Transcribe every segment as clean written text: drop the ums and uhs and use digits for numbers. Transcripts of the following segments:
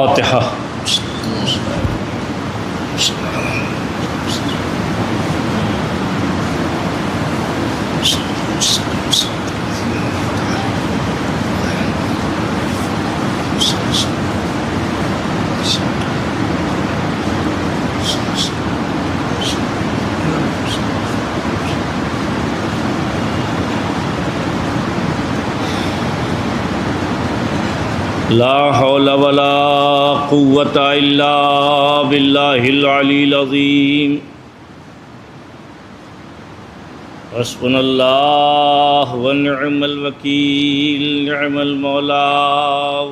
فاتحہ. لا حول ولا قوة الا باللہ العلی العظیم. حسبنا اللہ ونعم الوکیل، نعم المولا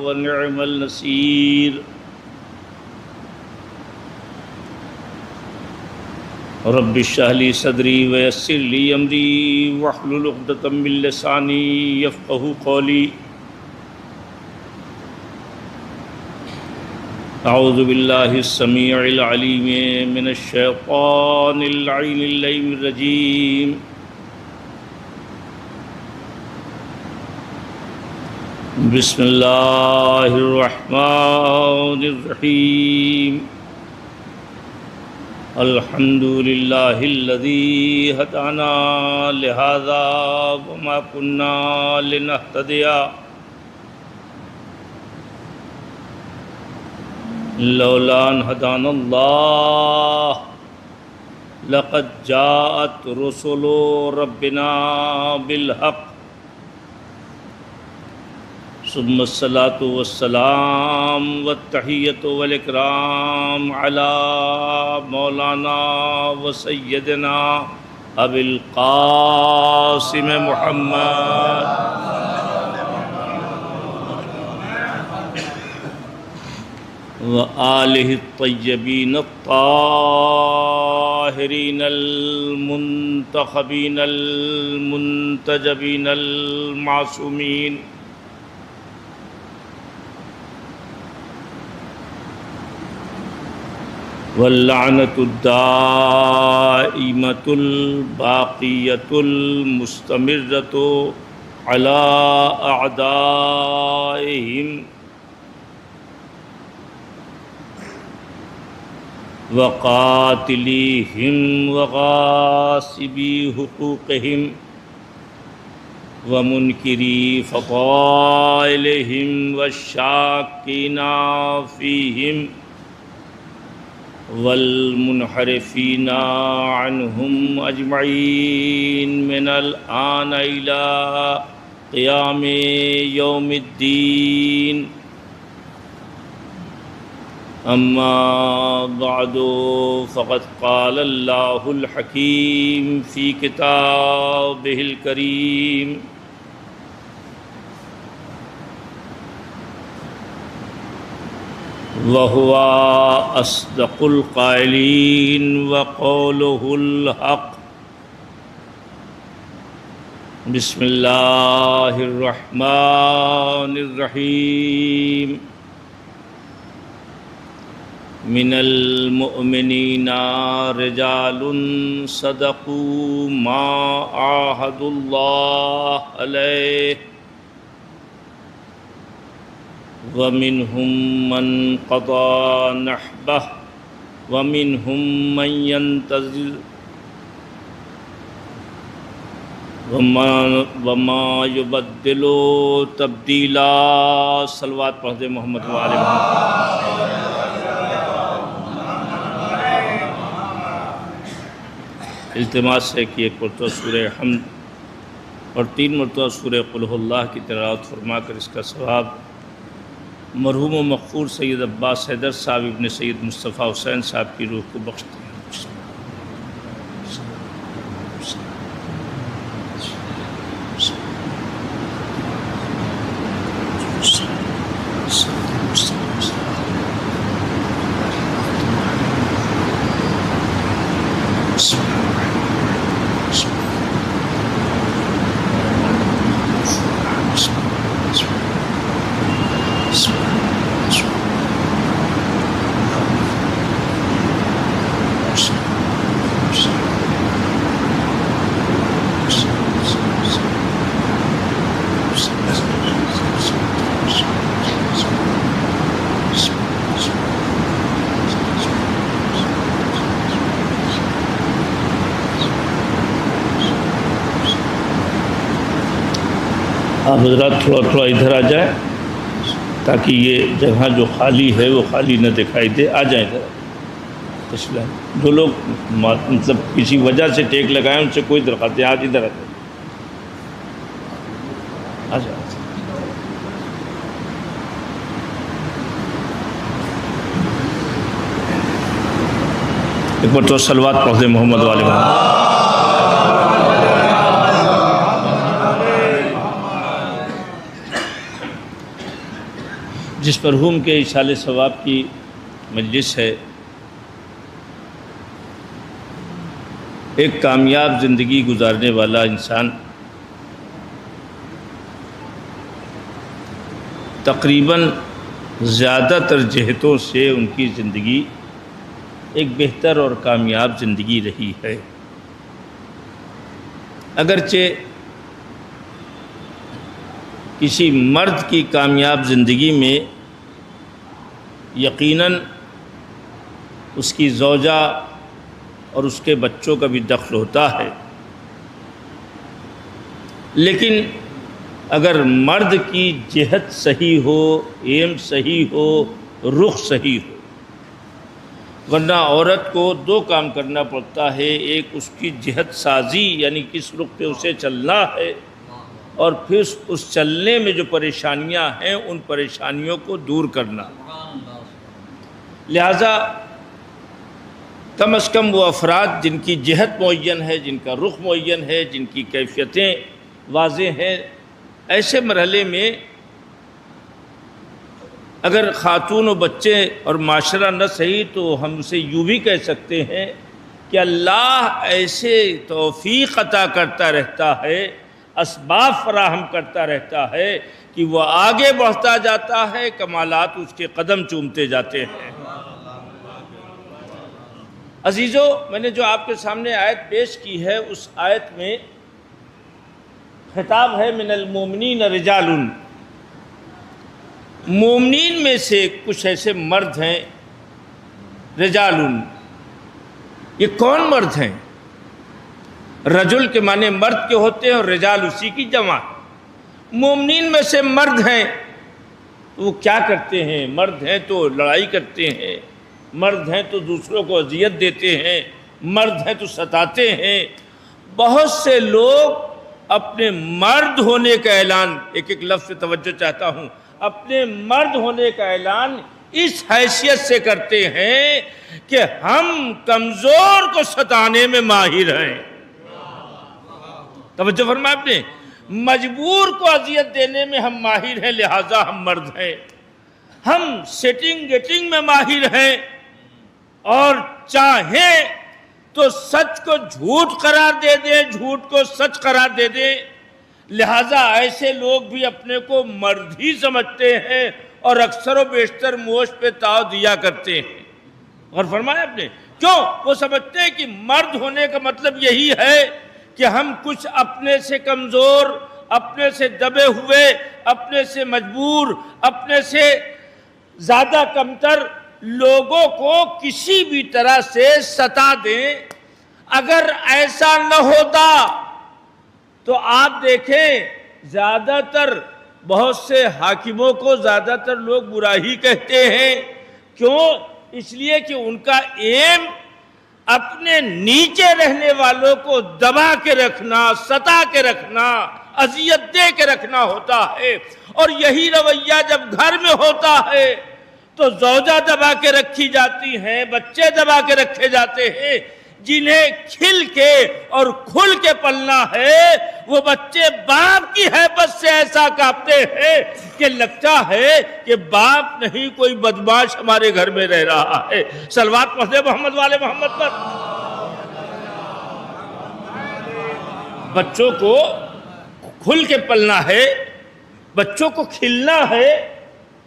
ونعم النصیر. رب اشرح لي صدری ویسر لي امری واحلل عقدۃ من لسانی یفقهوا قولی. اعوذ باللہ السمیع العلیم من الشیطان اللعین اللعین الرجیم. بسم اللہ الرحمن الرحیم. الحمد للہ الذی ہدانا لہذا وما كنا لنہتدی لولا ان هدانا اللہ لقد جاءت رسل ربنا بالحق. ثم الصلاة والسلام والتحیۃ والاکرام علی مولانا وسیدنا ابی القاسم محمد وآلہ الطیبین الطاہرین المنتخبین المنتجبین المعصومین. واللعنۃ الدائمۃ الباقیۃ المستمرۃ علی اعدائہم وقاتلیہم وغاصبی حقوقہم ومنکری فضائلہم والشاکین فیہم والمنحرفین عنہم اجمعین من الآن الی قیام یوم الدین. اما بعد فقد قال اللہ الحکیم فی کتابہ الکریم. وہو اصدق القائلین وقولہ الحق. بسم اللہ الرحمن الرحیم. من المؤمنین رجال صدقوا ما عاہدوا اللہ علیہ ومنہم من قضى نحبہ ومنہم من ينتظر وما يبدلوا تبدیلا. صلوات پڑھ دے محمد وآل محمد. التماس ہے کہ ایک مرتبہ سورہ حمد اور 3 مرتبہ سورہ قل ھو اللہ کی تلاوت فرما کر اس کا ثواب مرحوم و مغفور سید عباس حیدر صاحب ابن سید مصطفیٰ حسین صاحب کی روح کو بخشتے ہیں. آپ حضرات تھوڑا ادھر آ جائیں تاکہ یہ جگہ جو خالی ہے وہ خالی نہ دکھائی دے. آ جائیں ادھر تشریف. جو لوگ مطلب کسی وجہ سے ٹیک لگائیں ان سے کوئی درخواست ہے. آج ادھر آ جائیں. آ جائیں. ایک بار تو صلوات پڑھ دیں محمد والے محمد. جس مرحوم کے ایصال ثواب کی مجلس ہے، ایک کامیاب زندگی گزارنے والا انسان تقریباً زیادہ تر جہتوں سے ان کی زندگی ایک بہتر اور کامیاب زندگی رہی ہے. اگرچہ کسی مرد کی کامیاب زندگی میں یقیناً اس کی زوجہ اور اس کے بچوں کا بھی دخل ہوتا ہے، لیکن اگر مرد کی جہت صحیح ہو، ایم صحیح ہو، رخ صحیح ہو، ورنہ عورت کو دو کام کرنا پڑتا ہے. ایک اس کی جہت سازی یعنی کس رخ پہ اسے چلنا ہے، اور پھر اس چلنے میں جو پریشانیاں ہیں ان پریشانیوں کو دور کرنا. لہذا کم از کم وہ افراد جن کی جہت معین ہے، جن کا رخ معین ہے، جن کی کیفیتیں واضح ہیں، ایسے مرحلے میں اگر خاتون و بچے اور معاشرہ نہ صحیح تو ہم اسے یوں بھی کہہ سکتے ہیں کہ اللہ ایسے توفیق عطا کرتا رہتا ہے، اسباب فراہم کرتا رہتا ہے کہ وہ آگے بڑھتا جاتا ہے، کمالات اس کے قدم چومتے جاتے ہیں. عزیزو، میں نے جو آپ کے سامنے آیت پیش کی ہے اس آیت میں خطاب ہے من المومنین رجال. مومنین میں سے کچھ ایسے مرد ہیں رجال. یہ کون مرد ہیں؟ رجل کے معنی مرد کے ہوتے ہیں اور رجال اسی کی جمع. مومنین میں سے مرد ہیں، وہ کیا کرتے ہیں؟ مرد ہیں تو لڑائی کرتے ہیں، مرد ہیں تو دوسروں کو اذیت دیتے ہیں، مرد ہیں تو ستاتے ہیں. بہت سے لوگ اپنے مرد ہونے کا اعلان، ایک لفظ سے توجہ چاہتا ہوں، اپنے مرد ہونے کا اعلان اس حیثیت سے کرتے ہیں کہ ہم کمزور کو ستانے میں ماہر ہیں. توجہ فرمایا آپ نے، مجبور کو اذیت دینے میں ہم ماہر ہیں، لہٰذا ہم مرد ہیں. ہم سیٹنگ گیٹنگ میں ماہر ہیں، اور چاہیں تو سچ کو جھوٹ قرار دے دیں، جھوٹ کو سچ قرار دے دیں. لہٰذا ایسے لوگ بھی اپنے کو مرد ہی سمجھتے ہیں اور اکثر و بیشتر موش پہ تاؤ دیا کرتے ہیں. اور فرمایا آپ نے کیوں؟ وہ سمجھتے ہیں کہ مرد ہونے کا مطلب یہی ہے کہ ہم کچھ اپنے سے کمزور، اپنے سے دبے ہوئے، اپنے سے مجبور، اپنے سے زیادہ کمتر لوگوں کو کسی بھی طرح سے ستا دیں. اگر ایسا نہ ہوتا تو آپ دیکھیں زیادہ تر بہت سے حاکموں کو زیادہ تر لوگ برا ہی کہتے ہیں. کیوں؟ اس لیے کہ ان کا ایم اپنے نیچے رہنے والوں کو دبا کے رکھنا، ستا کے رکھنا، اذیت دے کے رکھنا ہوتا ہے. اور یہی رویہ جب گھر میں ہوتا ہے تو زوجہ دبا کے رکھی جاتی ہیں، بچے دبا کے رکھے جاتے ہیں. جنہیں کھل کے اور کھل کے پلنا ہے وہ بچے باپ کی حیبت سے ایسا کانپتے ہیں کہ لگتا ہے کہ باپ نہیں کوئی بدماش ہمارے گھر میں رہ رہا ہے. صلوات پڑھ دے محمد والے محمد پر. بچوں کو کھل کے پلنا ہے، بچوں کو کھلنا ہے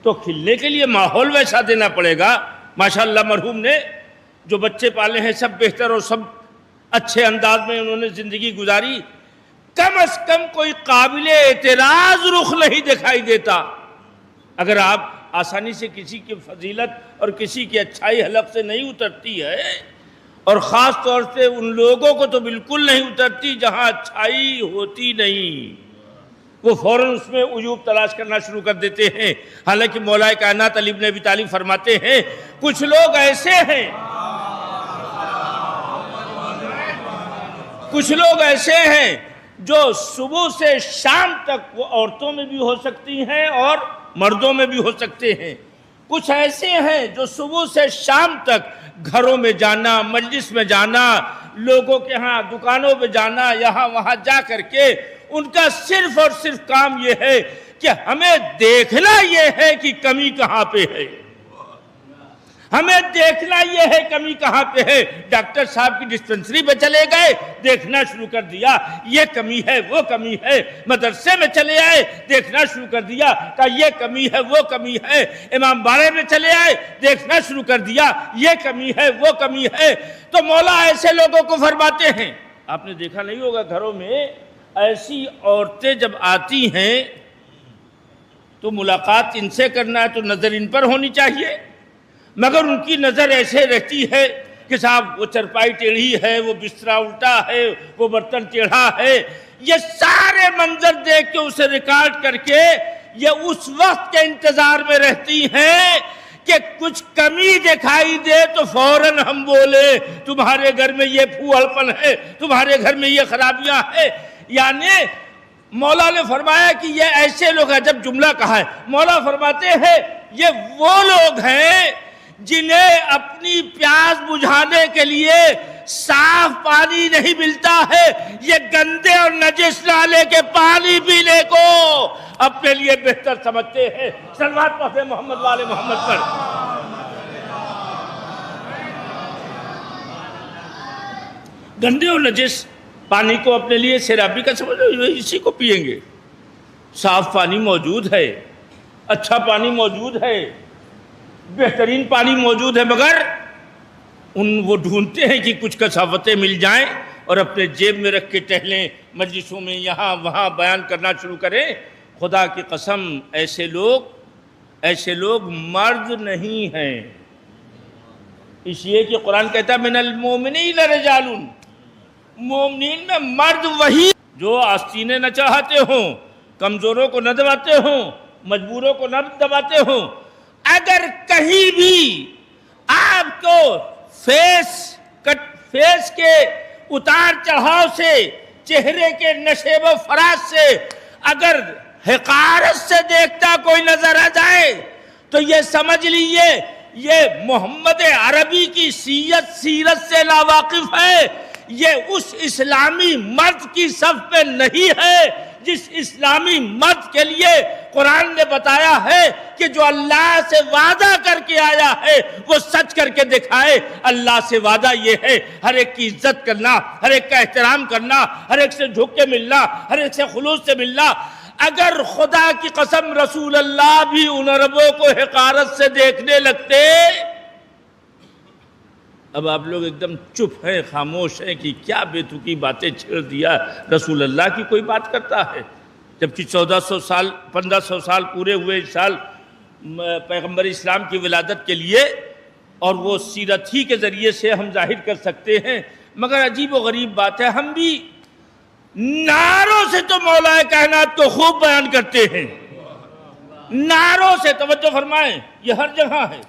تو کھلنے کے لیے ماحول ویسا دینا پڑے گا. ماشاءاللہ مرحوم نے جو بچے پالے ہیں سب بہتر اور سب اچھے انداز میں انہوں نے زندگی گزاری. کم از کم کوئی قابل اعتراض رخ نہیں دکھائی دیتا. اگر آپ آسانی سے کسی کی فضیلت اور کسی کی اچھائی حلق سے نہیں اترتی ہے، اور خاص طور سے ان لوگوں کو تو بالکل نہیں اترتی جہاں اچھائی ہوتی نہیں. وہ فوراً اس میں عیوب تلاش کرنا شروع کر دیتے ہیں. حالانکہ مولا کائنات علی بن ابی طالب فرماتے ہیں کچھ لوگ ایسے ہیں جو صبح سے شام تک وہ عورتوں میں بھی ہو سکتی ہیں اور مردوں میں بھی ہو سکتے ہیں. کچھ ایسے ہیں جو صبح سے شام تک گھروں میں جانا، مجلس میں جانا، لوگوں کے ہاں دکانوں پہ جانا، یہاں وہاں جا کر کے ان کا صرف اور صرف کام یہ ہے کہ ہمیں دیکھنا یہ ہے کہ کمی کہاں پہ ہے. ہمیں دیکھنا یہ ہے کمی کہاں پہ ہے. ڈاکٹر صاحب کی ڈسپنسری پہ چلے گئے، دیکھنا شروع کر دیا یہ کمی ہے وہ کمی ہے. مدرسے میں چلے آئے، دیکھنا شروع کر دیا کہ یہ کمی ہے وہ کمی ہے. امام باڑے میں چلے آئے، دیکھنا شروع کر دیا یہ کمی ہے وہ کمی ہے. تو مولا ایسے لوگوں کو فرماتے ہیں، آپ نے دیکھا نہیں ہوگا گھروں میں ایسی عورتیں جب آتی ہیں تو ملاقات ان سے کرنا ہے تو نظر ان پر ہونی چاہیے، مگر ان کی نظر ایسے رہتی ہے کہ صاحب وہ چرپائی ٹیڑھی ہے، وہ بسترا الٹا ہے، وہ برتن ٹیڑھا ہے. یہ سارے منظر دیکھ کے اسے ریکارڈ کر کے یہ اس وقت کے انتظار میں رہتی ہیں کہ کچھ کمی دکھائی دے تو فوراً ہم بولے تمہارے گھر میں یہ پھوڑ پن ہے، تمہارے گھر میں یہ خرابیاں ہیں. یعنی مولا نے فرمایا کہ یہ ایسے لوگ ہیں. جب جملہ کہا ہے مولا فرماتے ہیں یہ وہ لوگ ہیں جنہیں اپنی پیاس بجھانے کے لیے صاف پانی نہیں ملتا ہے، یہ گندے اور نجس نالے کے پانی پینے کو اپنے لیے بہتر سمجھتے ہیں. صلوات پڑھیں محمد والے محمد پر. گندے اور نجس پانی کو اپنے لیے سیرابی کا سمجھو، اسی کو پیئیں گے. صاف پانی موجود ہے، اچھا پانی موجود ہے، بہترین پانی موجود ہے، مگر وہ ڈھونڈتے ہیں کہ کچھ کثافتیں مل جائیں اور اپنے جیب میں رکھ کے ٹہلیں، مجلسوں میں یہاں وہاں بیان کرنا شروع کریں. خدا کی قسم ایسے لوگ مرد نہیں ہیں. اس لیے کہ قرآن کہتا ہے من المومنین رجال، مومنین میں مرد وہی جو آستینیں نہ چڑھاتے ہوں، کمزوروں کو نہ دباتے ہوں، مجبوروں کو نہ دباتے ہوں. اگر کہیں بھی آپ کو فیس کے اتار چڑھاؤ سے، چہرے کے نشیب و فراز سے اگر حقارت سے دیکھتا کوئی نظر آ جائے تو یہ سمجھ لیجئے یہ محمد عربی کی سیرت سے لاواقف ہے. یہ اس اسلامی مرد کی صف پہ نہیں ہے جس اسلامی مرد کے لیے قرآن نے بتایا ہے کہ جو اللہ سے وعدہ کر کے آیا ہے وہ سچ کر کے دکھائے. اللہ سے وعدہ یہ ہے ہر ایک کی عزت کرنا، ہر ایک کا احترام کرنا، ہر ایک سے جھک کے ملنا، ہر ایک سے خلوص سے ملنا. اگر خدا کی قسم رسول اللہ بھی ان عربوں کو حقارت سے دیکھنے لگتے. اب آپ لوگ ایک دم چپ ہیں، خاموش ہیں کہ کیا بے تکی باتیں چھیڑ دیا. رسول اللہ کی کوئی بات کرتا ہے جبکہ 1500 سال پورے ہوئے اس سال پیغمبر اسلام کی ولادت کے لیے، اور وہ سیرت ہی کے ذریعے سے ہم ظاہر کر سکتے ہیں. مگر عجیب و غریب بات ہے، ہم بھی نعروں سے تو مولا کائنات کو خوب بیان کرتے ہیں. نعروں سے، توجہ فرمائیں، یہ ہر جگہ ہے.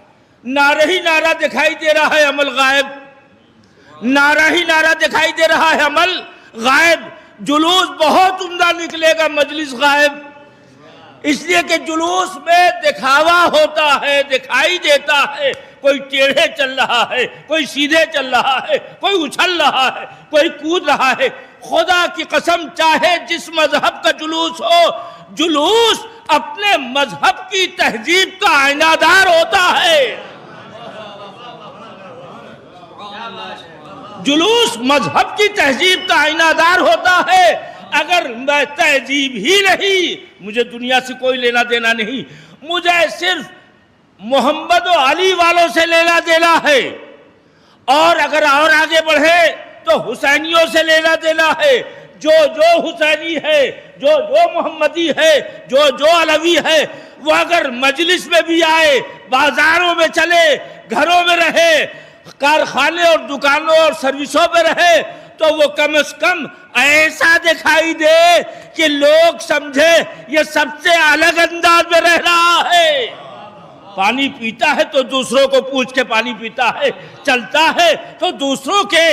نعرہ ہی نعرہ دکھائی دے رہا ہے، عمل غائب. نعرہ ہی نعرہ دکھائی دے رہا ہے، عمل غائب. جلوس بہت عمدہ نکلے گا، مجلس غائب. اس لیے کہ جلوس میں دکھاوا ہوتا ہے، دکھائی دیتا ہے. کوئی ٹیڑھے چل رہا ہے، کوئی سیدھے چل رہا ہے، کوئی اچھل رہا ہے، کوئی کود رہا ہے. خدا کی قسم چاہے جس مذہب کا جلوس ہو، جلوس اپنے مذہب کی تہذیب کا آئینہ دار ہوتا ہے. جلوس مذہب کی تہذیب کا آئینہ دار ہوتا ہے. اگر میں تہذیب ہی نہیں، مجھے دنیا سے کوئی لینا دینا نہیں، مجھے صرف محمد و علی والوں سے لینا دینا ہے. اور اگر اور آگے بڑھے تو حسینیوں سے لینا دینا ہے. جو حسینی ہے، جو محمدی ہے، جو علوی ہے، وہ اگر مجلس میں بھی آئے، بازاروں میں چلے، گھروں میں رہے، کارخانے اور دکانوں اور سروسوں پہ رہے، تو وہ کم از کم ایسا دکھائی دے کہ لوگ سمجھے یہ سب سے الگ انداز میں رہ رہا ہے۔ پانی پیتا ہے تو دوسروں کو پوچھ کے پانی پیتا ہے، چلتا ہے تو دوسروں کے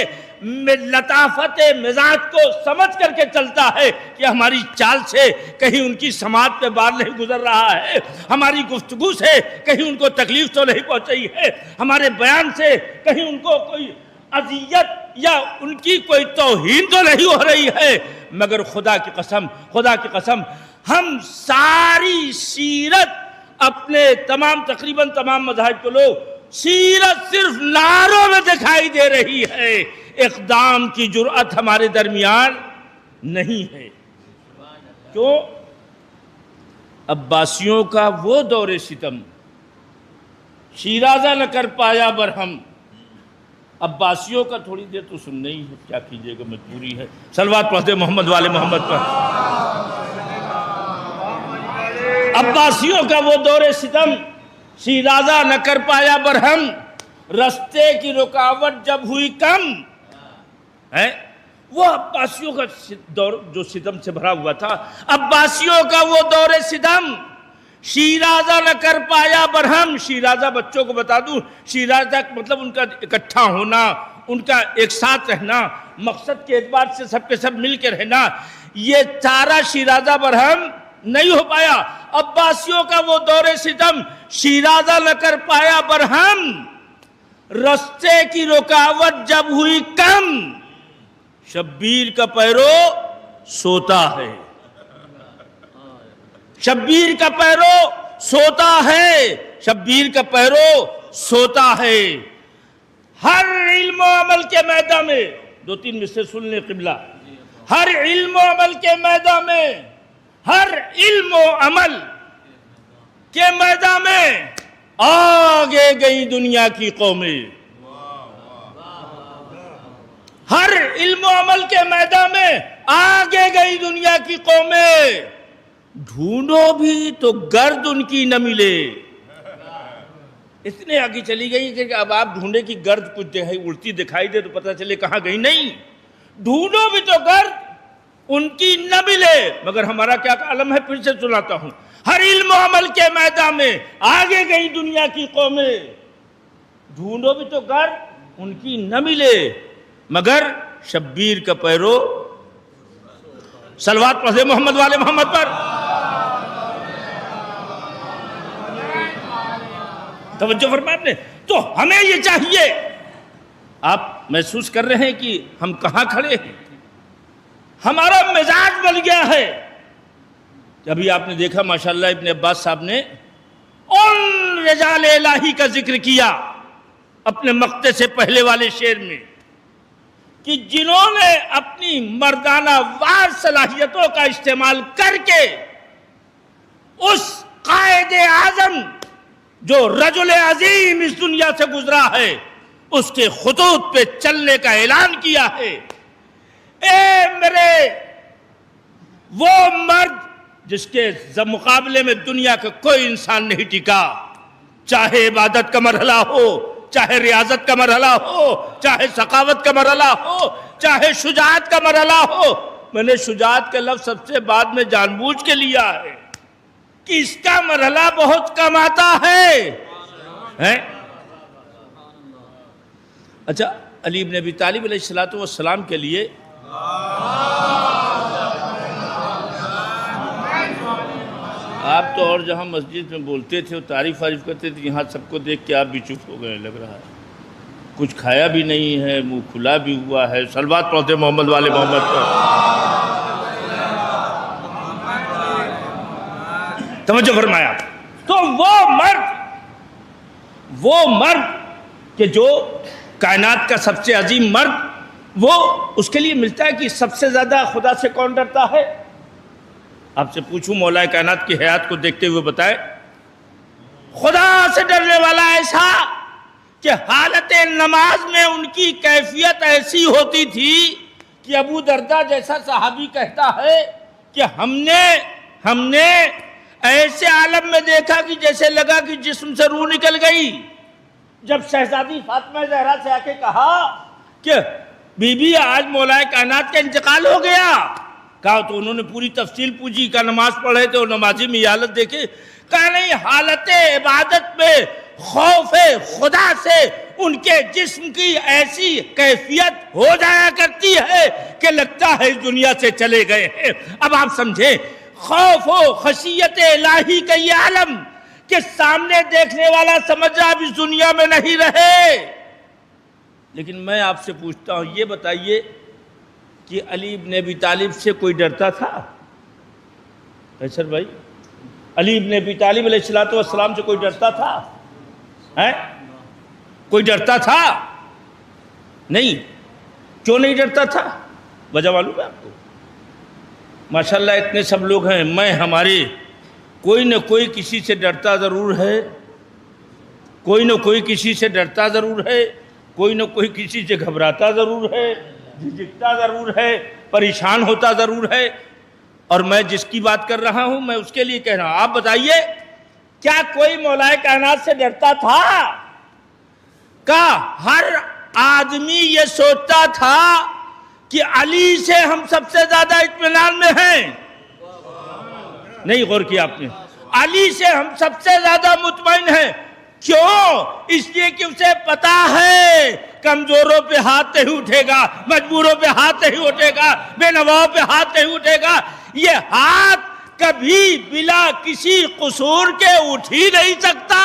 لطافت مزاج کو سمجھ کر کے چلتا ہے کہ ہماری چال سے کہیں ان کی سماعت پہ بار نہیں گزر رہا ہے، ہماری گفتگو سے کہیں ان کو تکلیف تو نہیں پہنچی ہے، ہمارے بیان سے کہیں ان کو کوئی اذیت یا ان کی کوئی توہین تو نہیں ہو رہی ہے۔ مگر خدا کی قسم ہم ساری سیرت اپنے تقریباً تمام مذاہب کو لوگ سیرت صرف نعروں میں دکھائی دے رہی ہے، اقدام کی جرأت ہمارے درمیان نہیں ہے۔ کیوں؟ عباسیوں کا وہ دور ستم، شیرازہ نہ کر پایا برہم، عباسیوں کا تھوڑی دیر تو سننا ہی ہے، کیا کیجئے گا، مجبوری ہے۔ صلوات پڑھتے محمد والے محمد پر۔ عباسیوں کا وہ دور ستم، شیرازہ نہ کر پایا برہم، رستے کی رکاوٹ جب ہوئی کم ہے۔ وہ عباسیوں کا دور جو ستم سے بھرا ہوا تھا، عباسیوں کا وہ دور ستم، شیرازہ نہ کر پایا برہم۔ شیرازہ بچوں کو بتا دوں، شیرازہ مطلب ان کا اکٹھا ہونا، ان کا ایک ساتھ رہنا، مقصد کے اعتبار سے سب کے سب مل کے رہنا، یہ سارا شیرازہ برہم نہیں ہو پایا۔ عباسیوں کا وہ دور ستم، شیرازہ نہ کر پایا برہم، رستے کی رکاوٹ جب ہوئی کم، شبیر کا پیرو سوتا ہے، شبیر کا پیرو سوتا ہے، شبیر کا پیرو سوتا ہے۔ ہر علم و عمل کے میدان میں، دو تین مصرے سن لیں قبلہ، ہر علم و عمل کے میدان میں، ہر علم و عمل کے میدان میں آگے گئی دنیا کی قومیں، ہر علم و عمل کے میدان میں آگے گئی دنیا کی قومیں، ڈھونڈو بھی تو گرد ان کی نہ ملے۔ اتنے آگے چلی گئی کہ اب آپ ڈھونڈے کی گرد کچھ اڑتی دکھائی دے تو پتہ چلے کہاں گئی، نہیں، ڈھونڈو بھی تو گرد ان کی نہ ملے۔ مگر ہمارا کیا عالم ہے، پھر سے سناتا ہوں، ہر علم و عمل کے میدان میں آگے گئی دنیا کی قومیں، ڈھونڈو بھی تو گر ان کی نہ ملے، مگر شبیر کا پیرو۔ صلوات پڑھے محمد والے محمد پر۔ توجہ فرمائے آپ نے۔ تو ہمیں یہ چاہیے، آپ محسوس کر رہے ہیں کہ ہم کہاں کھڑے ہیں، ہمارا مزاج بن گیا ہے۔ ابھی آپ نے دیکھا ماشاءاللہ ابن عباس صاحب نے ان رجال الہی کا ذکر کیا اپنے مقطع سے پہلے والے شعر میں، کہ جنہوں نے اپنی مردانہ وار صلاحیتوں کا استعمال کر کے اس قائد اعظم جو رجل عظیم اس دنیا سے گزرا ہے اس کے خطوط پہ چلنے کا اعلان کیا ہے۔ اے میرے وہ مرد جس کے مقابلے میں دنیا کا کوئی انسان نہیں ٹکا، چاہے عبادت کا مرحلہ ہو، چاہے ریاضت کا مرحلہ ہو، چاہے سخاوت کا مرحلہ ہو، چاہے شجاعت کا مرحلہ ہو۔ میں نے شجاعت کا لفظ سب سے بعد میں جان بوجھ کے لیا ہے کہ اس کا مرحلہ بہت کم آتا ہے۔ اچھا، علی بن ابی طالب علیہ السلام کے لیے آپ تو اور جہاں مسجد میں بولتے تھے اور تعریف کرتے تھے، یہاں سب کو دیکھ کے آپ بھی چپ ہو گئے لگ رہا ہے، کچھ کھایا بھی نہیں ہے، منہ کھلا بھی ہوا ہے۔ صلوات پڑھتے محمد والے محمد پر۔ توجہ فرمایا۔ تو وہ مرد کہ جو کائنات کا سب سے عظیم مرد، وہ اس کے لیے ملتا ہے کہ سب سے زیادہ خدا سے کون ڈرتا ہے؟ آپ سے پوچھوں مولا کائنات کی حیات کو دیکھتے ہوئے بتائے، خدا سے ڈرنے والا ایسا کہ حالت نماز میں ان کی کیفیت ایسی ہوتی تھی کہ ابو دردہ جیسا صحابی کہتا ہے کہ ہم نے ایسے عالم میں دیکھا کہ جیسے لگا کہ جسم سے روح نکل گئی۔ جب شہزادی فاطمہ زہرا سے آ کے کہا کہ بی بی آج مولا کائنات کا انتقال ہو گیا. کہا تو انہوں نے پوری تفصیل پوچھی. کہا نماز پڑھ رہے تھے اور نمازی میں یہ حالت دیکھے. کہا نہیں، حالت عبادت میں خوف خدا سے ان کے جسم کی ایسی کیفیت ہو جایا کرتی ہے کہ لگتا ہے اس دنیا سے چلے گئے ہیں. اب آپ سمجھیں، خوف و خشیت الہی کا یہ عالم کہ سامنے دیکھنے والا سمجھ رہا اب اس دنیا میں نہیں رہے. لیکن میں آپ سے پوچھتا ہوں، یہ بتائیے کہ علی ابن ابی طالب سے کوئی ڈرتا تھا؟ ایسر بھائی، علی ابن ابی طالب علیہ السلام سے کوئی ڈرتا تھا؟ کوئی ڈرتا تھا؟ نہیں. کیوں نہیں ڈرتا تھا؟ وجہ معلوم ہے آپ کو؟ ماشاءاللہ اتنے سب لوگ ہیں، میں ہمارے کوئی نہ کوئی کسی سے ڈرتا ضرور ہے، کوئی نہ کوئی کسی سے ڈرتا ضرور ہے، کوئی نہ کوئی کسی سے گھبراتا ضرور ہے، جھجکتا ضرور ہے، پریشان ہوتا ضرور ہے. اور میں جس کی بات کر رہا ہوں میں اس کے لیے کہہ رہا ہوں. آپ بتائیے، کیا کوئی مولا کائنات سے ڈرتا تھا؟ ہر آدمی یہ سوچتا تھا کہ علی سے ہم سب سے زیادہ اطمینان میں ہیں. نہیں غور کیا آپ نے؟ علی سے ہم سب سے زیادہ مطمئن ہیں. کیوں؟ اس لیے کہ اسے پتا ہے کمزوروں پہ ہاتھ نہیں اٹھے گا، مجبوروں پہ ہاتھ نہیں اٹھے گا، بے نواؤں پہ ہاتھ نہیں اٹھے گا. یہ ہاتھ کبھی بلا کسی قصور کے اٹھ ہی نہیں سکتا،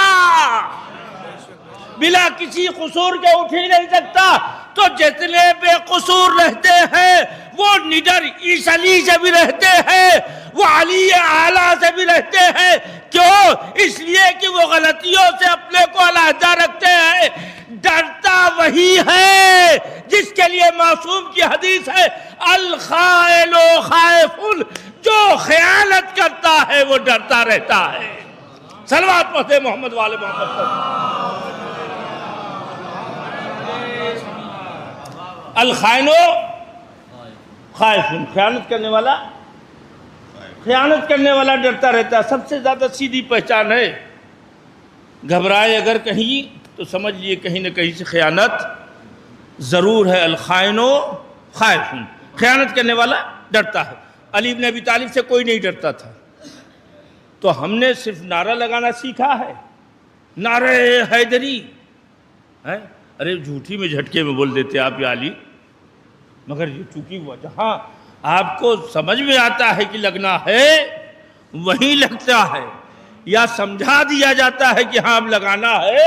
بلا کسی قصور کے اٹھ ہی نہیں سکتا. تو جتنے بے قصور رہتے ہیں وہ نڈر اس علی سے بھی رہتے ہیں، وہ علی اعلیٰ سے بھی رہتے ہیں. کیوں؟ اس لیے کہ وہ غلطیوں سے اپنے کو علیحدہ رکھتے ہیں. ڈرتا وہی ہے جس کے لیے معصوم کی حدیث ہے، الخائل خائف، جو خیانت کرتا ہے وہ ڈرتا رہتا ہے. صلوات پڑھتے محمد والے محمد پر. الخائن خائف، خیانت کرنے والا ڈرتا رہتا ہے. سب سے زیادہ سیدھی پہچان ہے. گھبرائے اگر کہیں تو سمجھ لیے کہیں نہ کہیں سے خیانت ضرور ہے. الخائن خائف، خیانت کرنے والا ڈرتا ہے. علی ابن ابی طالب سے کوئی نہیں ڈرتا تھا. تو ہم نے صرف نعرہ لگانا سیکھا ہے، نعرہ حیدری. ارے جھوٹی میں جھٹکے میں بول دیتے آپ یا علی، مگر یہ چونکہ جہاں آپ کو سمجھ میں آتا ہے کہ لگنا ہے وہیں لگتا ہے، یا سمجھا دیا جاتا ہے کہ ہاں اب لگانا ہے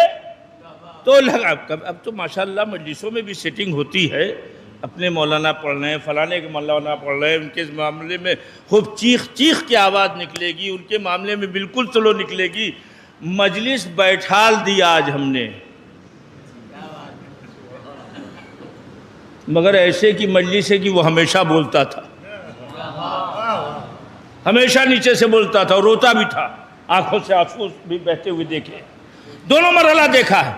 تو لگا. اب تو ماشاءاللہ مجلسوں میں بھی سیٹنگ ہوتی ہے، اپنے مولانا پڑھ رہے ہیں، فلانے کے مولانا پڑھ رہے ہیں، ان کے معاملے میں خوب چیخ چیخ کی آواز نکلے گی، ان کے معاملے میں بالکل سلو نکلے گی. مجلس بیٹھال دی آج ہم نے، مگر ایسے کی مجلس ہے کہ وہ ہمیشہ بولتا تھا، ہمیشہ نیچے سے بولتا تھا اور روتا بھی تھا، آنکھوں سے آنسو بھی بہتے ہوئے دیکھے، دونوں مرحلہ دیکھا ہے.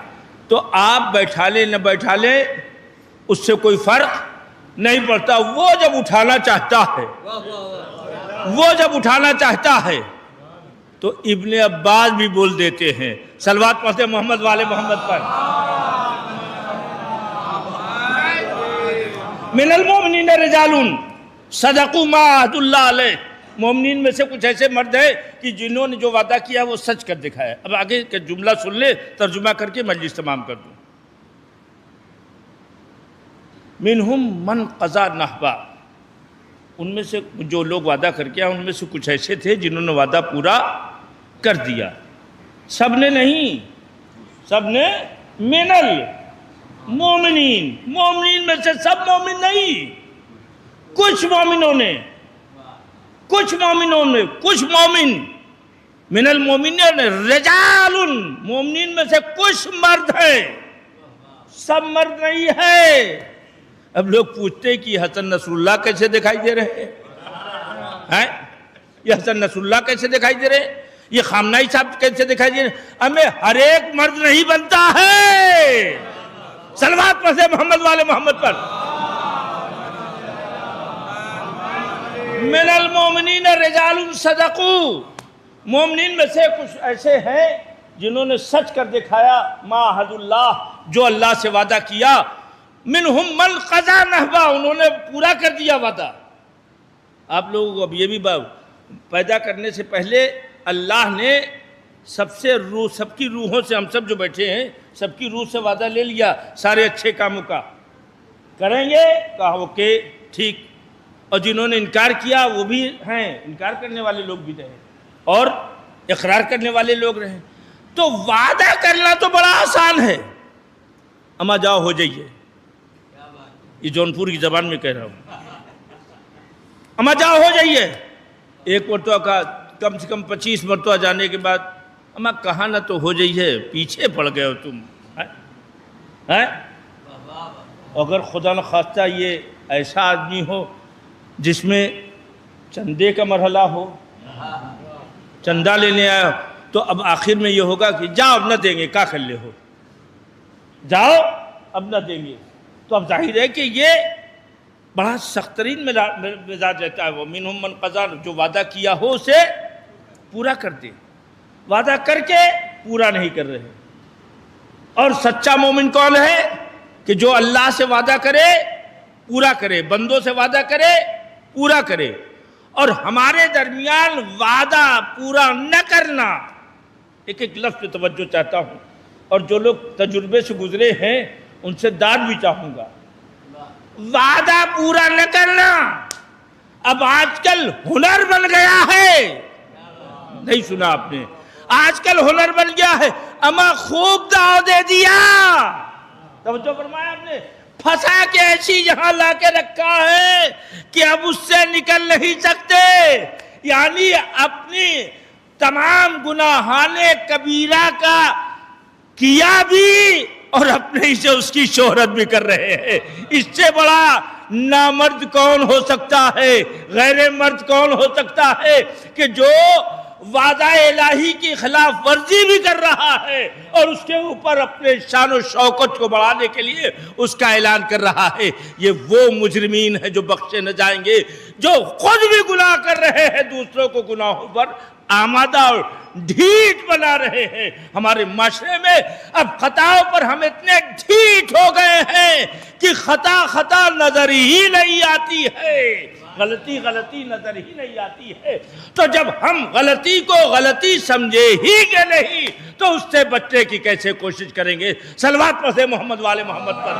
تو آپ بیٹھا لیں نہ بیٹھا لیں اس سے کوئی فرق نہیں پڑتا. وہ جب اٹھانا چاہتا ہے تو ابن عباس بھی بول دیتے ہیں. صلوات پڑھتے محمد والے محمد پر. من المؤمنین رجال صدقوا ما عهد اللہ علیہ. مومنین میں سے کچھ ایسے مرد ہیں کہ جنہوں نے جو وعدہ کیا وہ سچ کر دکھایا. اب آگے کا جملہ سن لے، ترجمہ کر کے مجلس تمام کر دوں. منہم من قضا نحبا، ان میں سے جو لوگ وعدہ کر کے ان میں سے کچھ ایسے تھے جنہوں نے وعدہ پورا کر دیا. سب نے نہیں، سب نے. من المومنین، مومنین میں سے سب مومن نہیں، کچھ مومنوں نے، کچھ مومن. من المومنین رجال، مومنین میں سے کچھ مرد ہیں، سب مرد نہیں ہے. اب لوگ پوچھتے کہ حسن نصر اللہ کیسے دکھائی دے رہے ہیں؟ یہ حسن نصر اللہ کیسے دکھائی دے رہے ہیں؟ یہ خامنائی صاحب کیسے دکھائی دے رہے ہیں؟ ہمیں ہر ایک مرد نہیں بنتا ہے. صلوات پڑھتے محمد والے محمد پر. من المومنین رجال صدقوا، مومنین میں سے کچھ ایسے ہیں جنہوں نے سچ کر دکھایا. ما عہد اللہ، جو اللہ سے وعدہ کیا منہم من قضا نحبہ، انہوں نے پورا کر دیا وعدہ۔ آپ لوگوں کو اب یہ بھی پیدا کرنے سے پہلے اللہ نے سب کی روحوں سے، ہم سب جو بیٹھے ہیں سب کی روح سے وعدہ لے لیا سارے اچھے کاموں کا کریں گے، کہا اوکے ٹھیک، اور جنہوں نے انکار کیا وہ بھی ہیں، انکار کرنے والے لوگ بھی رہے اور اقرار کرنے والے لوگ رہے۔ تو وعدہ کرنا تو بڑا آسان ہے، اما جاؤ ہو جائیے، یہ جونپور کی زبان میں کہہ رہا ہوں، اما جاؤ ہو جائیے۔ ایک مرتبہ کا کم سے کم 25 مرتبہ جانے کے بعد اما کہاں نہ تو ہو جائیے، پیچھے پڑ گئے ہو تم۔ اگر خدا نخواستہ یہ ایسا آدمی ہو جس میں چندے کا مرحلہ ہو، چندہ لینے آیا تو اب آخر میں یہ ہوگا کہ جاؤ اب نہ دیں گے، کا کر لے ہو، جاؤ اب نہ دیں گے، تو اب ظاہر ہے کہ یہ بڑا سخت ترین مزاج رہتا ہے۔ وہ منہم من قضا، جو وعدہ کیا ہو اسے پورا کر دے، وعدہ کر کے پورا نہیں کر رہے۔ اور سچا مومن کون ہے؟ کہ جو اللہ سے وعدہ کرے پورا کرے، بندوں سے وعدہ کرے پورا کرے۔ اور ہمارے درمیان وعدہ پورا نہ کرنا، ایک لفظ پہ توجہ چاہتا ہوں، اور جو لوگ تجربے سے گزرے ہیں ان سے داد بھی چاہوں گا۔ وعدہ پورا نہ کرنا اب آج کل ہنر بن گیا ہے، نہیں سنا آپ نے؟ آج کل ہنر بن گیا ہے، اما خوب دعو دے دیا، توجہ فرمایا آپ نے، پھنسا کے ایسی یہاں لا کے رکھا ہے کہ اب اس سے نکل نہیں سکتے، یعنی اپنی تمام گناہان کبیرہ کا کیا بھی اور اپنے ہی سے اس کی شہرت بھی کر رہے ہیں۔ اس سے بڑا نامرد کون ہو سکتا ہے، غیر مرد کون ہو سکتا ہے کہ جو وعدہ الہی کی خلاف ورزی بھی کر رہا ہے اور اس کے اوپر اپنے شان و شوکت کو بڑھانے کے لیے اس کا اعلان کر رہا ہے۔ یہ وہ مجرمین ہیں جو بخشے نہ جائیں گے، جو خود بھی گناہ کر رہے ہیں، دوسروں کو گناہوں پر آمادہ اور ڈھیٹ بنا رہے ہیں۔ ہمارے معاشرے میں اب خطاؤں پر ہم اتنے ڈھیٹ ہو گئے ہیں کہ خطا نظر ہی نہیں آتی ہے، غلطی نظر ہی نہیں آتی ہے۔ تو جب ہم غلطی کو غلطی سمجھے ہی کہ نہیں تو اس سے بچنے کی کیسے کوشش کریں گے؟ صلوات پڑھیں محمد والے محمد پر۔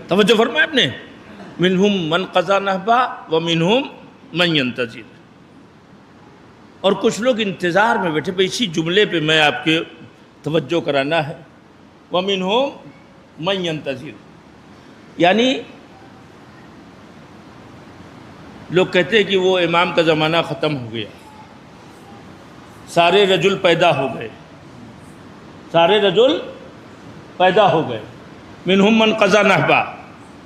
توجہ فرمائے آپ نے، منہم من قضا نحبہ ومنہم من ینتظر، اور کچھ لوگ انتظار میں بیٹھے۔ اسی جملے پہ میں آپ کے توجہ کرانا ہے، ومنہم من ینتظر، یعنی لوگ کہتے ہیں کہ وہ امام کا زمانہ ختم ہو گیا، سارے رجل پیدا ہو گئے، سارے رجل پیدا ہو گئے۔ منہم من قضا نحبہ،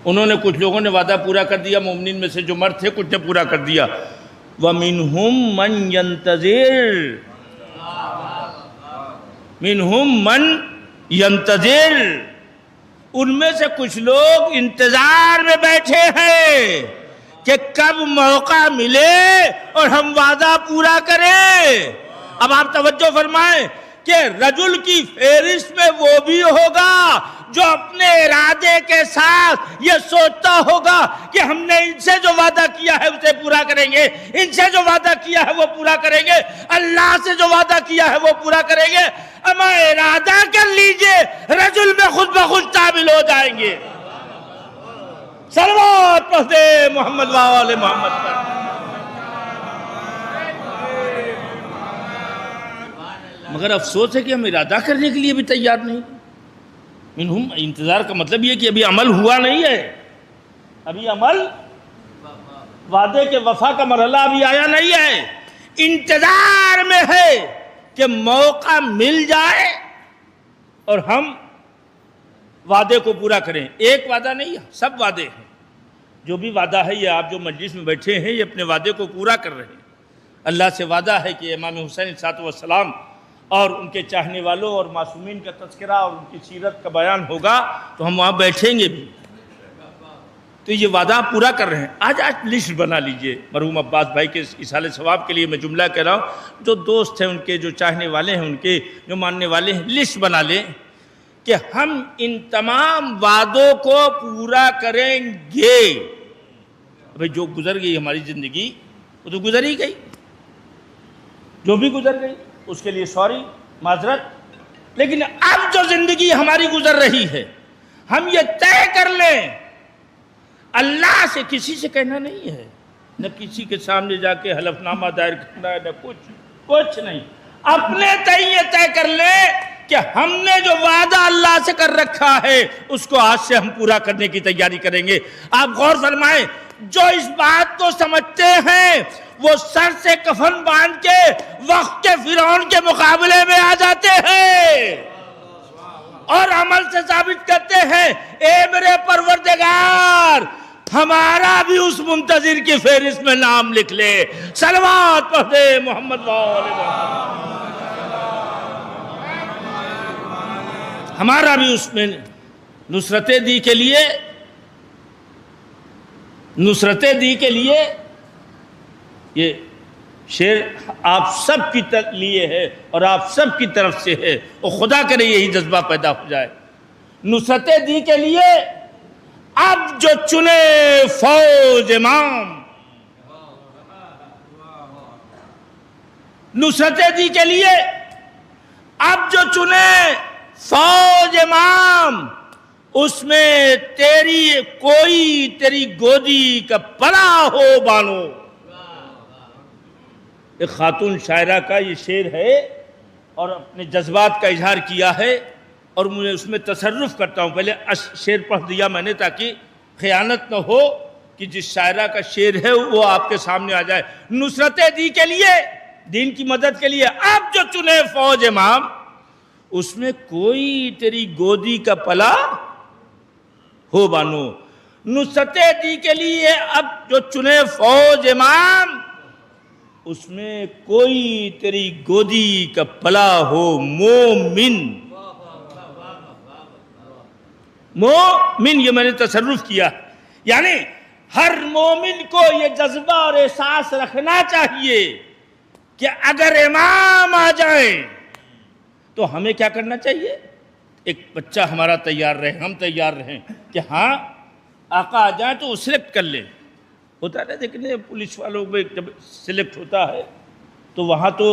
انہوں نے کچھ لوگوں نے وعدہ پورا کر دیا، مومنین میں سے جو مرد تھے کچھ نے پورا کر دیا۔ وَمِنْهُمْ مَنْ يَنْتَظِرُ، مِنْهُمْ مَنْ يَنْتَظِرُ، ان میں سے کچھ لوگ انتظار میں بیٹھے ہیں کہ کب موقع ملے اور ہم وعدہ پورا کریں۔ اب آپ توجہ فرمائیں کہ رجل کی فہرست میں وہ بھی ہوگا جو اپنے ارادے کے ساتھ یہ سوچتا ہوگا کہ ہم نے ان سے جو وعدہ کیا ہے اسے پورا کریں گے، ان سے جو وعدہ کیا ہے وہ پورا کریں گے، اللہ سے جو وعدہ کیا ہے وہ پورا کریں گے۔ اما ارادہ کر لیجئے، رجل میں خود بخود شامل ہو جائیں گے۔ صلوات پڑھ دے محمد وآل محمد پر۔ مگر افسوس ہے کہ ہم ارادہ کرنے کے لیے بھی تیار نہیں۔ منہم، انتظار کا مطلب یہ کہ ابھی عمل ہوا نہیں ہے، ابھی عمل، وعدے کے وفا کا مرحلہ ابھی آیا نہیں ہے، انتظار میں ہے کہ موقع مل جائے اور ہم وعدے کو پورا کریں۔ ایک وعدہ نہیں، سب وعدے ہیں، جو بھی وعدہ ہے یہ آپ جو مجلس میں بیٹھے ہیں یہ اپنے وعدے کو پورا کر رہے ہیں۔ اللہ سے وعدہ ہے کہ امام حسین علیہ السلام اور ان کے چاہنے والوں اور معصومین کا تذکرہ اور ان کی سیرت کا بیان ہوگا تو ہم وہاں بیٹھیں گے بھی۔ تو یہ وعدہ پورا کر رہے ہیں. آج لسٹ بنا لیجئے. مرحوم عباس بھائی کے ایصال ثواب کے لیے میں جملہ کہہ رہا ہوں، جو دوست ہیں ان کے، جو چاہنے والے ہیں ان کے، جو ماننے والے ہیں، لسٹ بنا لیں کہ ہم ان تمام وعدوں کو پورا کریں گے. بھئی جو گزر گئی ہماری زندگی وہ تو گزر ہی گئی، جو بھی گزر گئی اس کے لیے سوری، معذرت. لیکن اب جو زندگی ہماری گزر رہی ہے، ہم یہ طے کر لیں، اللہ سے کسی سے کہنا نہیں ہے، نہ کسی کے سامنے جا کے حلف نامہ دائر کرنا ہے، نہ کچھ نہیں. اپنے یہ طے کر لیں کہ ہم نے جو وعدہ اللہ سے کر رکھا ہے اس کو آج سے ہم پورا کرنے کی تیاری کریں گے. آپ غور فرمائیں، جو اس بات کو سمجھتے ہیں وہ سر سے کفن باندھ کے وقت کے فرعون کے مقابلے میں آ جاتے ہیں اور عمل سے ثابت کرتے ہیں، اے میرے پروردگار، ہمارا بھی اس منتظر کی فہرست میں نام لکھ لے. صلوات پڑھ دے محمد وآل محمد. ہمارا بھی اس میں نصرت دی کے لیے یہ شعر آپ سب کی لیے ہے اور آپ سب کی طرف سے ہے، اور خدا کرے یہی جذبہ پیدا ہو جائے. نصرت دی کے لیے اب جو چنے فوج امام، نصرت دی کے لیے اب جو چنے فوج امام، اس میں تیری گودی کا پلا ہو بانو. ایک خاتون شاعرہ کا یہ شعر ہے اور اپنے جذبات کا اظہار کیا ہے، اور مجھے اس میں تصرف کرتا ہوں. پہلے شعر پڑھ دیا میں نے تاکہ خیانت نہ ہو کہ جس شاعرہ کا شعر ہے وہ آپ کے سامنے آ جائے. نصرت دی کے لیے، دین کی مدد کے لیے اب جو چنے فوج امام، اس میں کوئی تیری گودی کا پلا ہو بانو. نصرت دی کے لیے اب جو چنے فوج امام، اس میں کوئی تیری گودی کا پلا ہو مومن. مومن، یہ میں نے تصرف کیا، یعنی ہر مومن کو یہ جذبہ اور احساس رکھنا چاہیے کہ اگر امام آ جائیں تو ہمیں کیا کرنا چاہیے. ایک بچہ ہمارا تیار رہے، ہم تیار رہیں کہ ہاں آقا آ جائیں تو وہ سلیکٹ کر لیں. ہوتا ہے دیکھنے پولیس والوں میں جب سلیکٹ ہوتا ہے تو وہاں تو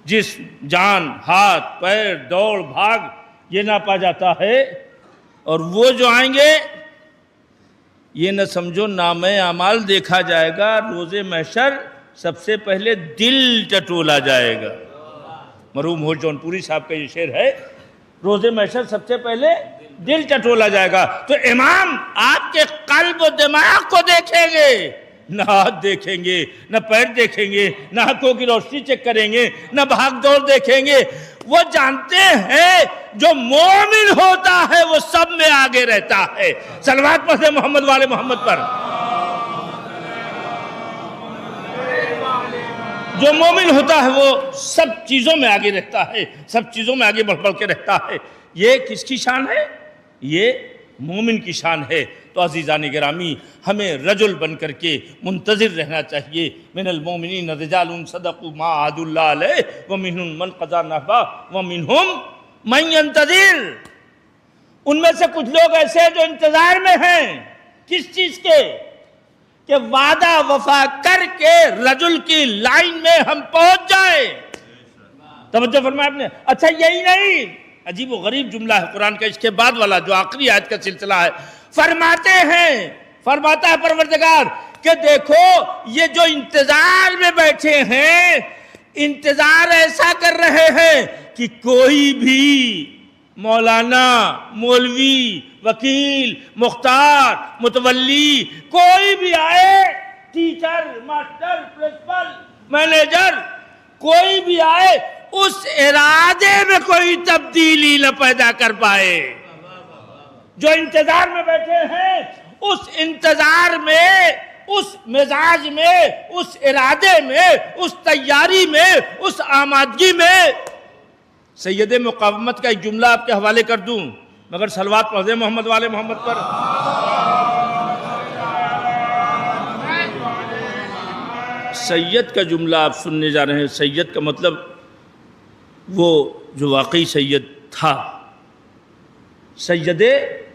جسم، جان، ہاتھ، پیر، دوڑ بھاگ یہ ناپا جاتا ہے، اور وہ جو آئیں گے یہ نہ سمجھو نامہ اعمال دیکھا جائے گا. روز محشر سب سے پہلے دل ٹٹولا جائے گا. مرحوم ہو جون پوری صاحب کا یہ شعر ہے، روز محشر سب سے پہلے دل ٹٹولا جائے گا. تو امام آپ کے قلب و دماغ کو دیکھیں گے، نہ ہاتھ دیکھیں گے، نہ پیر دیکھیں گے، نہ آنکھوں کی روشنی چیک کریں گے، نہ بھاگ دوڑ دیکھیں گے. وہ جانتے ہیں جو مومن ہوتا ہے وہ سب میں آگے رہتا ہے. صلوات پڑھیں محمد والے محمد پر. جو مومن ہوتا ہے وہ سب چیزوں میں آگے رہتا ہے، سب چیزوں میں آگے بڑھ کے رہتا ہے. یہ کس کی شان ہے؟ یہ مومن کی شان ہے. تو عزیزان گرامی، ہمیں رجل بن کر کے منتظر رہنا چاہیے. من المومنین رجال صدقوا ما عاهدوا اللہ علیہ ومنہم من قضى نحبہ ومنہم من ينتظر. ان میں سے کچھ لوگ ایسے جو انتظار میں ہیں. کس چیز کے؟ کہ وعدہ وفا کر کے رجل کی لائن میں ہم پہنچ جائیں. توجہ فرمایا آپ نے. اچھا یہی نہیں، عجیب و غریب جملہ ہے قرآن کا اس کے بعد والا جو آخری آیت کا سلسلہ ہے. فرماتا ہے پروردگار کہ دیکھو یہ جو انتظار میں بیٹھے ہیں، انتظار ایسا کر رہے ہیں کہ کوئی بھی مولانا، مولوی، وکیل، مختار، متولی کوئی بھی آئے، ٹیچر، ماسٹر، پرنسپل، مینیجر، کوئی بھی آئے اس ارادے میں کوئی تبدیلی نہ پیدا کر پائے. جو انتظار میں بیٹھے ہیں اس انتظار میں، اس مزاج میں، اس ارادے میں، اس تیاری میں، اس آمادگی میں. سید مقاومت کا ایک جملہ آپ کے حوالے کر دوں، مگر صلوات پڑھ دیں محمد والے محمد پر. سید کا جملہ آپ سننے جا رہے ہیں. سید کا مطلب وہ جو واقعی سید تھا، سید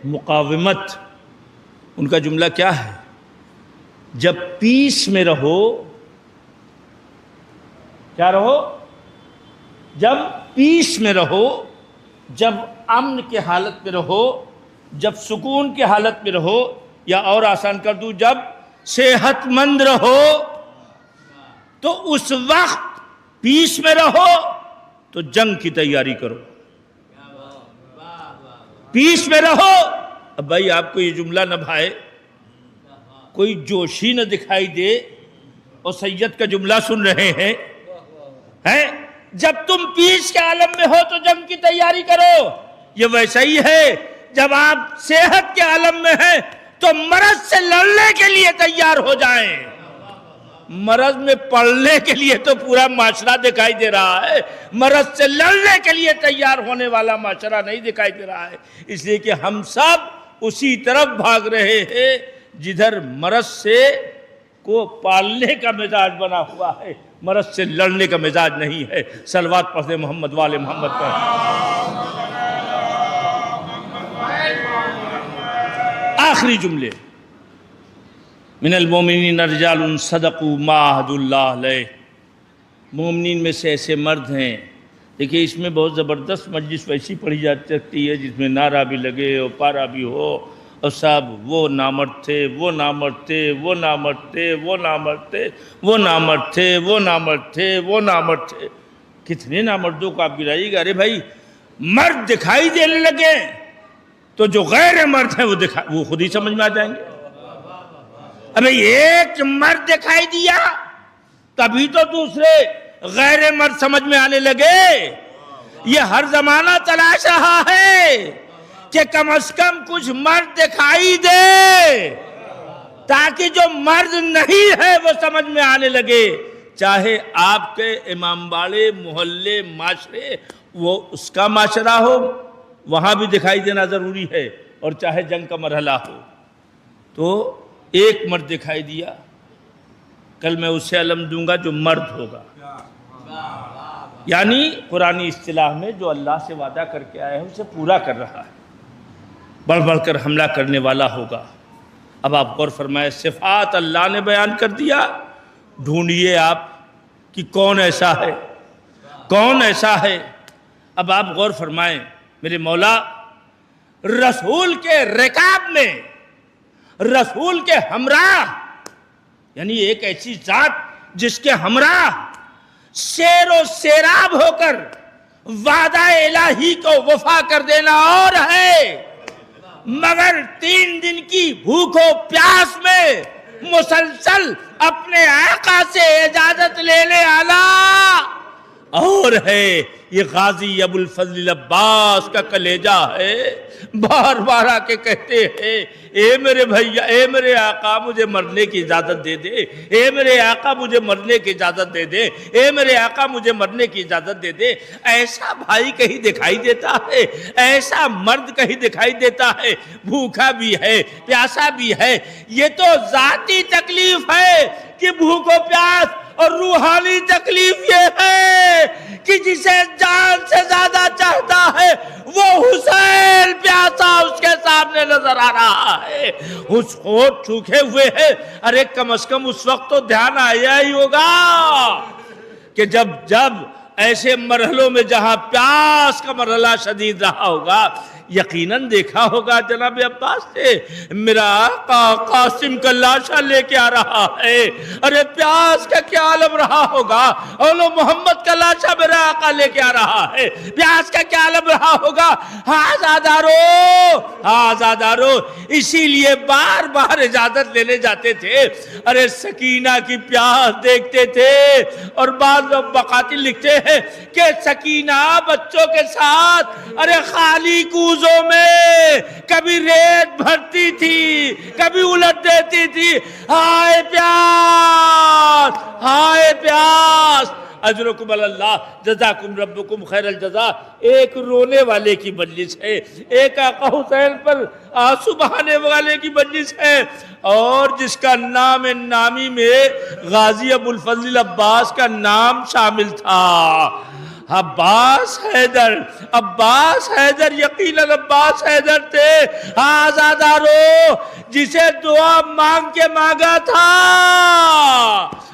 مقاومت. ان کا جملہ کیا ہے؟ جب پیس میں رہو، کیا رہو؟ جب پیس میں رہو، جب امن کے حالت میں رہو، جب سکون کے حالت میں رہو، یا اور آسان کر دوں، جب صحت مند رہو، تو اس وقت پیس میں رہو تو جنگ کی تیاری کرو. پیس میں رہو. اب بھائی آپ کو یہ جملہ نہ بھائے، کوئی جوشی نہ دکھائی دے اور سید کا جملہ سن رہے ہیں. جب تم پیس کے عالم میں ہو تو جنگ کی تیاری کرو. یہ ویسا ہی ہے جب آپ صحت کے عالم میں ہیں تو مرض سے لڑنے کے لیے تیار ہو جائیں. مرض میں پڑنے کے لیے تو پورا معاشرہ دکھائی دے رہا ہے، مرض سے لڑنے کے لیے تیار ہونے والا معاشرہ نہیں دکھائی دے رہا ہے. اس لیے کہ ہم سب اسی طرف بھاگ رہے ہیں جدھر مرض سے کو پالنے کا مزاج بنا ہوا ہے، مرض سے لڑنے کا مزاج نہیں ہے. صلوات پڑھیں محمد والے محمد پر. آخری جملے، من المومنین رجال صدقوا ما عاہدوا اللہ علیہ. مومنین میں سے ایسے مرد ہیں. دیکھیے اس میں بہت زبردست مجلس ویسی پڑھی جا سکتی ہے جس میں نعرہ بھی لگے اور پارا بھی ہو، اور صاحب وہ نامرد تھے، وہ نامرد تھے، وہ نامرد تھے، وہ نامرد تھے، وہ نامرد تھے، وہ نامرد تھے، وہ نامرد تھے. کتنے نامردوں کو آپ گرائیے گا. ارے بھائی مرد دکھائی دینے لگے تو جو غیر مرد ہیں وہ خود ہی سمجھ میں آ جائیں گے. ابھی ایک مرد دکھائی دیا تبھی تو دوسرے غیر مرد سمجھ میں آنے لگے. یہ ہر زمانہ تلاش رہا ہے کہ کم از کم کچھ مرد دکھائی دے تاکہ جو مرد نہیں ہے وہ سمجھ میں آنے لگے. چاہے آپ کے امام باڑے، محلے، معاشرے، وہ اس کا معاشرہ ہو، وہاں بھی دکھائی دینا ضروری ہے، اور چاہے جنگ کا مرحلہ ہو. تو ایک مرد دکھائی دیا، کل میں اسے علم دوں گا جو مرد ہوگا. یعنی قرآنی اصطلاح میں جو اللہ سے وعدہ کر کے آئے ہیں اسے پورا کر رہا ہے، بڑھ بڑھ کر حملہ کرنے والا ہوگا. اب آپ غور فرمائے، صفات اللہ نے بیان کر دیا. ڈھونڈیے آپ کہ کون ایسا ہے، کون ایسا ہے. اب آپ غور فرمائیں میرے مولا، رسول کے رکاب میں، رسول کے ہمراہ، یعنی ایک ایسی ذات جس کے ہمراہ شیر و سیراب ہو کر وعدہ الہی کو وفا کر دینا اور ہے، مگر 3 دن کی بھوک و پیاس میں مسلسل اپنے آقا سے اجازت لینے آنا اور ہے. یہ غازی ابو الفضل عباس کا کلیجہ ہے. بار بار آ کے کہتے ہیں اے میرے بھیا، اے میرے آقا مجھے مرنے کی اجازت دے دے، اے میرے آقا مجھے مرنے کی اجازت دے دے، اے میرے آقا مجھے مرنے کی اجازت دے دے. ایسا بھائی کہیں دکھائی دیتا ہے، ایسا مرد کہیں دکھائی دیتا ہے، بھوکا بھی ہے، پیاسا بھی ہے. یہ تو ذاتی تکلیف ہے کہ بھوک و پیاس، اور روحانی تکلیف یہ ہے کہ جسے جان سے زیادہ چاہتا ہے وہ حسین پیاسا اس کے سامنے نظر آ رہا ہے، اس ہونٹ سوکھے ہوئے ہیں. ارے کم از کم اس وقت تو دھیان آیا ہی ہوگا کہ جب ایسے مرحلوں میں جہاں پیاس کا مرحلہ شدید رہا ہوگا، یقیناً دیکھا ہوگا جناب عباس سے میرا آقا قاسم کا لاشا لے کے آ رہا ہے. ارے پیاس کا کیا عالم رہا ہوگا، اولو محمد کا لاشا میرا آقا لے کے آ رہا ہے. پیاس کا کیا عالم رہا ہوگا. آزادارو. اسی لیے بار بار اجازت لینے جاتے تھے. ارے سکینہ کی پیاس دیکھتے تھے، اور بعض مقاتل لکھتے ہیں کہ سکینہ بچوں کے ساتھ ارے خالی کوزوں میں کبھی ریت بھرتی تھی، کبھی الٹ دیتی تھی. ہائے پیاس، ہائے پیاس. اجرکم علی اللہ جزاکم ربکم خیر الجزا۔ ایک رونے والے کی مجلس ہے، ایک آقا حسین پر آنسو بہانے والے کی مجلس ہے، اور جس کا نام نامی میں غازی ابو الفضل عباس کا نام شامل تھا۔ عباس حیدر، عباس حیدر، یقیناً عباس حیدر تھے آزادارو، جسے دعا مانگ کے مانگا تھا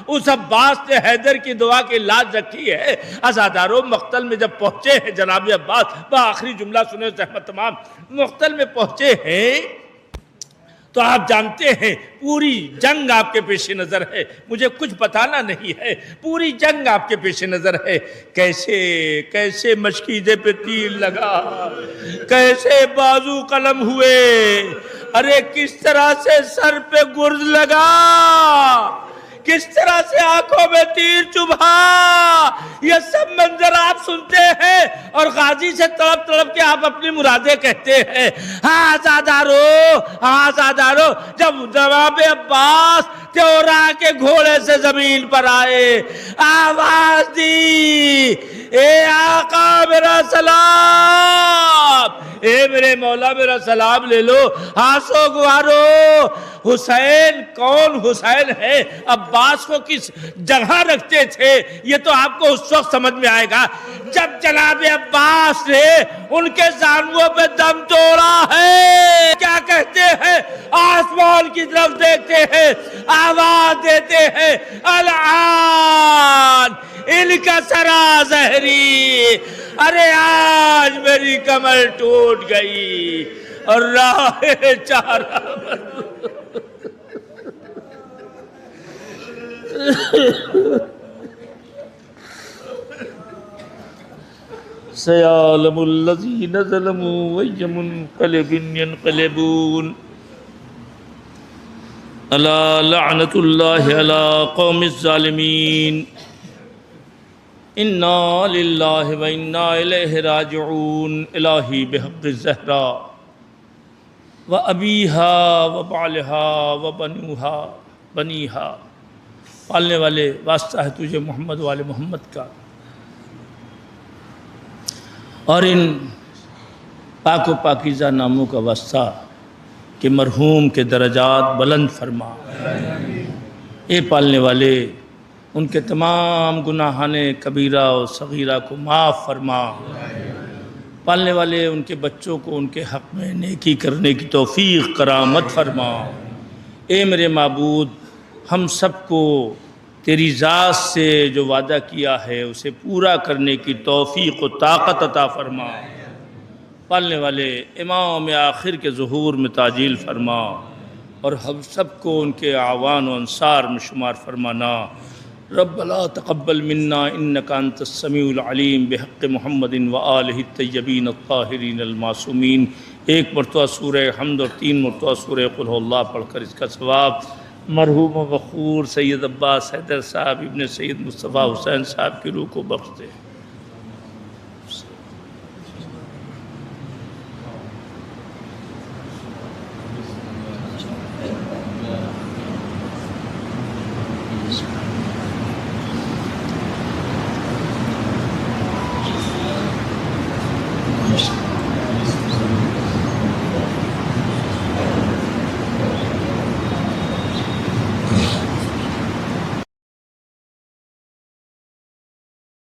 اس عباس نے حیدر کی دعا کی لاج رکھی ہے۔ آزادارو، مقتل میں جب پہنچے ہیں جناب عباس، آخری جملہ سنے زحمت تمام، مقتل میں پہنچے ہیں تو آپ جانتے ہیں پوری جنگ آپ کے پیش نظر ہے، مجھے کچھ بتانا نہیں ہے، پوری جنگ آپ کے پیش نظر ہے۔ کیسے مشکیزے پہ تیر لگا، کیسے بازو قلم ہوئے، ارے کس طرح سے سر پہ گرز لگا، کس طرح سے آنکھوں میں تیر چبھا، یہ سب منظر آپ سنتے ہیں اور غازی سے تڑپ تڑپ کے آپ اپنی مرادیں کہتے ہیں۔ آزادارو، جب جناب عباس تیورا کے گھوڑے سے زمین پر آئے، آواز دی، اے آقا میرا سلام، اے میرے مولا میرا سلام لے لو، ہاسو گوارو۔ حسین کون حسین ہے، عباس کو کس جگہ رکھتے تھے، یہ تو آپ کو اس وقت سمجھ میں آئے گا جب جناب عباس نے ان کے زانووں پہ دم توڑا ہے۔ کیا کہتے ہیں، آسمان کی طرف دیکھتے ہیں، آواز دیتے ہیں، الآن ان کا سرا زہری، ارے آج میری کمر ٹوٹ گئی اور راہ چارہ سيعلم الذين ظلموا أي منقلب ينقلبون ألا لعنة الله على قوم الظالمين إنا لله وإنا إليه راجعون۔ الہی بحق الزہراء وأبیہا وبعلہا وبنیہا، پالنے والے واسطہ ہے تجھے محمد والے محمد کا، اور ان پاک و پاکیزہ ناموں کا واسطہ کہ مرحوم کے درجات بلند فرما۔ اے پالنے والے، ان کے تمام گناہان کبیرہ و صغیرہ کو معاف فرما۔ پالنے والے، ان کے بچوں کو ان کے حق میں نیکی کرنے کی توفیق کرامت فرما۔ اے میرے معبود، ہم سب کو تیری ذات سے جو وعدہ کیا ہے اسے پورا کرنے کی توفیق و طاقت عطا فرما۔ پالنے والے، امام آخر کے ظہور میں تعجیل فرما، اور ہم سب کو ان کے اعوان و انصار میں شمار فرمانا۔ ربنا تقبل منا انک انت السمیع العلیم بحق محمد وآلہ الطیبین الطاہرین المعصومین۔ ایک مرتبہ سورہ حمد اور 3 مرتبہ سورہ قل ھو اللہ پڑھ کر اس کا ثواب مرحوم و وقور سید عباس حیدر صاحب ابن سید مصطفیٰ حسین صاحب کی روح کو بخش دے۔